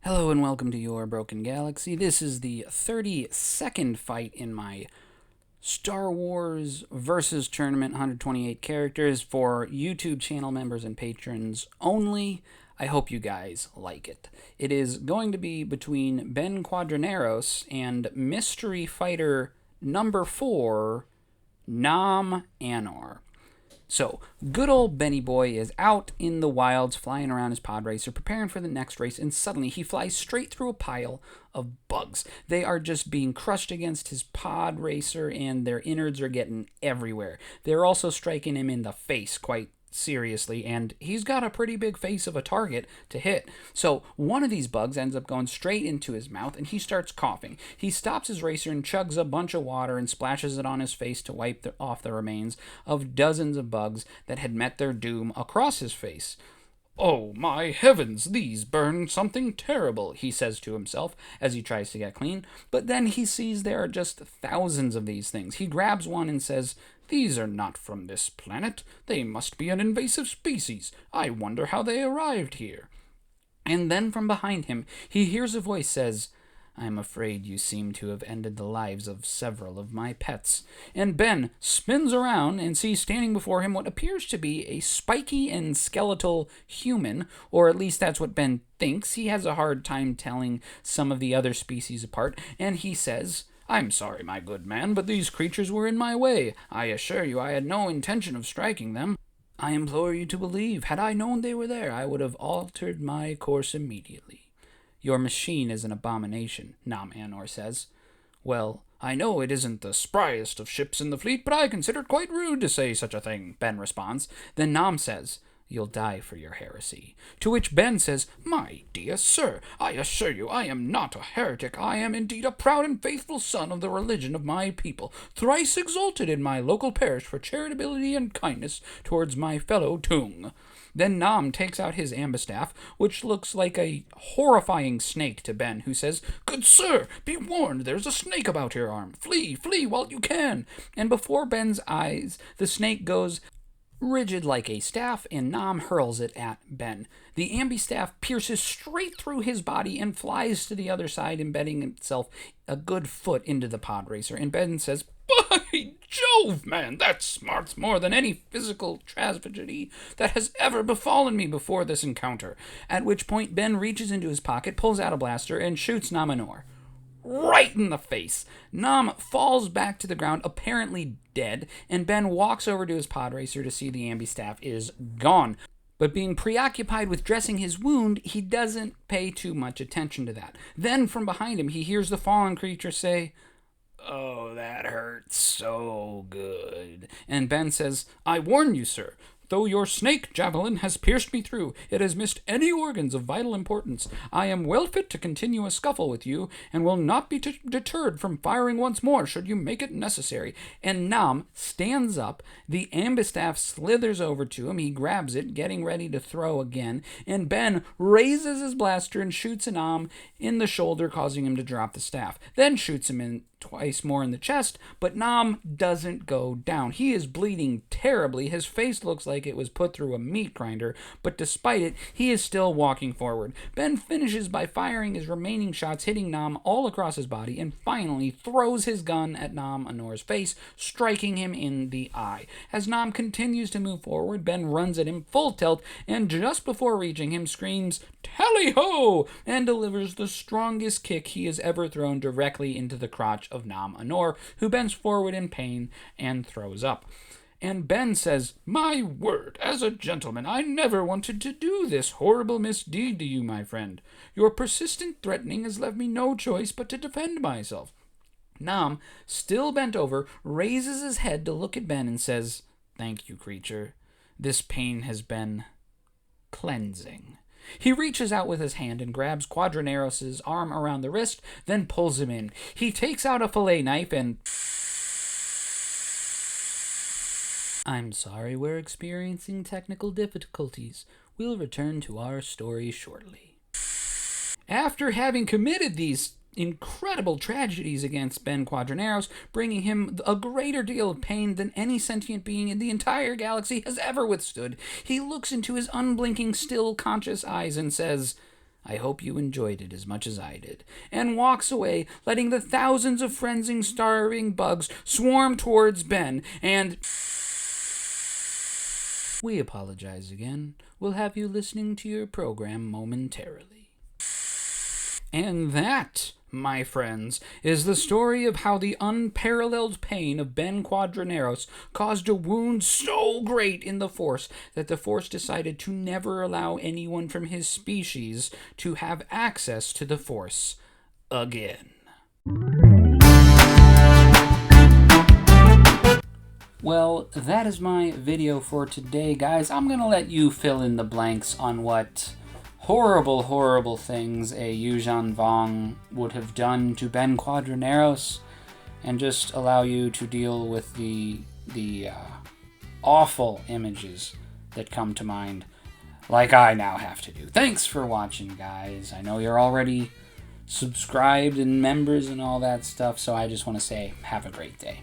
Hello and welcome to Your Broken Galaxy. This is the 32nd fight in my Star Wars versus Tournament 128 characters for YouTube channel members and patrons only. I hope you guys like it. It is going to be between Ben Quadrinaros and Mystery Fighter number 4, Nom Anor. So, good old Benny Boy is out in the wilds flying around his pod racer, preparing for the next race, and suddenly he flies straight through a pile of bugs. They are just being crushed against his pod racer, and their innards are getting everywhere. They're also striking him in the face quite seriously, and he's got a pretty big face of a target to hit. So one of these bugs ends up going straight into his mouth, and he starts coughing. He stops his racer and chugs a bunch of water and splashes it on his face to wipe off the remains of dozens of bugs that had met their doom across his face. "Oh, my heavens, these burn something terrible," he says to himself as he tries to get clean. But then he sees there are just thousands of these things. He grabs one and says, "These are not from this planet. They must be an invasive species. I wonder how they arrived here." And then from behind him, he hears a voice says, "I'm afraid you seem to have ended the lives of several of my pets." And Ben spins around and sees standing before him what appears to be a spiky and skeletal human, or at least that's what Ben thinks. He has a hard time telling some of the other species apart, and he says, "I'm sorry, my good man, but these creatures were in my way. I assure you I had no intention of striking them. I implore you to believe, had I known they were there, I would have altered my course immediately." "Your machine is an abomination," Nom Anor says. "Well, I know it isn't the spryest of ships in the fleet, but I consider it quite rude to say such a thing," Ben responds. Then Nom says, "You'll die for your heresy." To which Ben says, "My dear sir, I assure you I am not a heretic. I am indeed a proud and faithful son of the religion of my people, thrice exalted in my local parish for charitability and kindness towards my fellow Tung." Then Nom takes out his ambistaff, which looks like a horrifying snake to Ben, who says, "Good sir, be warned, there's a snake about your arm. Flee, flee while you can." And before Ben's eyes, the snake goes rigid like a staff, and Nom hurls it at Ben. The ambistaff pierces straight through his body and flies to the other side, embedding itself a good foot into the pod racer. And Ben says, "By Jove, man, that smarts more than any physical tragedy that has ever befallen me before this encounter." At which point Ben reaches into his pocket, pulls out a blaster, and shoots Nom Anor right in the face. Nom falls back to the ground, apparently dead, and Ben walks over to his pod racer to see the ambistaff is gone. But being preoccupied with dressing his wound, he doesn't pay too much attention to that. Then from behind him, he hears the fallen creature say, "Oh, that hurts so good." And Ben says, "I warn you, sir. Though your snake javelin has pierced me through, it has missed any organs of vital importance. I am well fit to continue a scuffle with you, and will not be deterred from firing once more should you make it necessary." And Nom stands up. The ambistaff slithers over to him. He grabs it, getting ready to throw again. And Ben raises his blaster and shoots Nom in the shoulder, causing him to drop the staff. Then shoots him in twice more in the chest, but Nom doesn't go down. He is bleeding terribly. His face looks like it was put through a meat grinder, but despite it, he is still walking forward. Ben finishes by firing his remaining shots, hitting Nom all across his body, and finally throws his gun at Nom Anor's face, striking him in the eye. As Nom continues to move forward, Ben runs at him full tilt, and just before reaching him, screams, "Tally-ho!" and delivers the strongest kick he has ever thrown directly into the crotch of Nom Anor, who bends forward in pain and throws up. And Ben says, "My word, as a gentleman, I never wanted to do this horrible misdeed to you, my friend. Your persistent threatening has left me no choice but to defend myself." Nom, still bent over, raises his head to look at Ben and says, "Thank you, creature. This pain has been cleansing." He reaches out with his hand and grabs Quadrinaros' arm around the wrist, then pulls him in. He takes out a fillet knife and... "I'm sorry, we're experiencing technical difficulties. We'll return to our story shortly." After having committed these incredible tragedies against Ben Quadrinaros, bringing him a greater deal of pain than any sentient being in the entire galaxy has ever withstood, he looks into his unblinking, still conscious eyes and says, I hope you enjoyed it as much as I did. And walks away, letting the thousands of frenzied, starving bugs swarm towards Ben, and we apologize again. We'll have you listening to your program momentarily. And that, my friends, is the story of how the unparalleled pain of Ben Quadrinaros caused a wound so great in the Force that the Force decided to never allow anyone from his species to have access to the Force again. Well, that is my video for today, guys. I'm going to let you fill in the blanks on what horrible, horrible things a Yuuzhan Vong would have done to Ben Quadrinaros, and just allow you to deal with the awful images that come to mind, like I now have to do. Thanks for watching, guys. I know you're already subscribed and members and all that stuff, so I just want to say have a great day.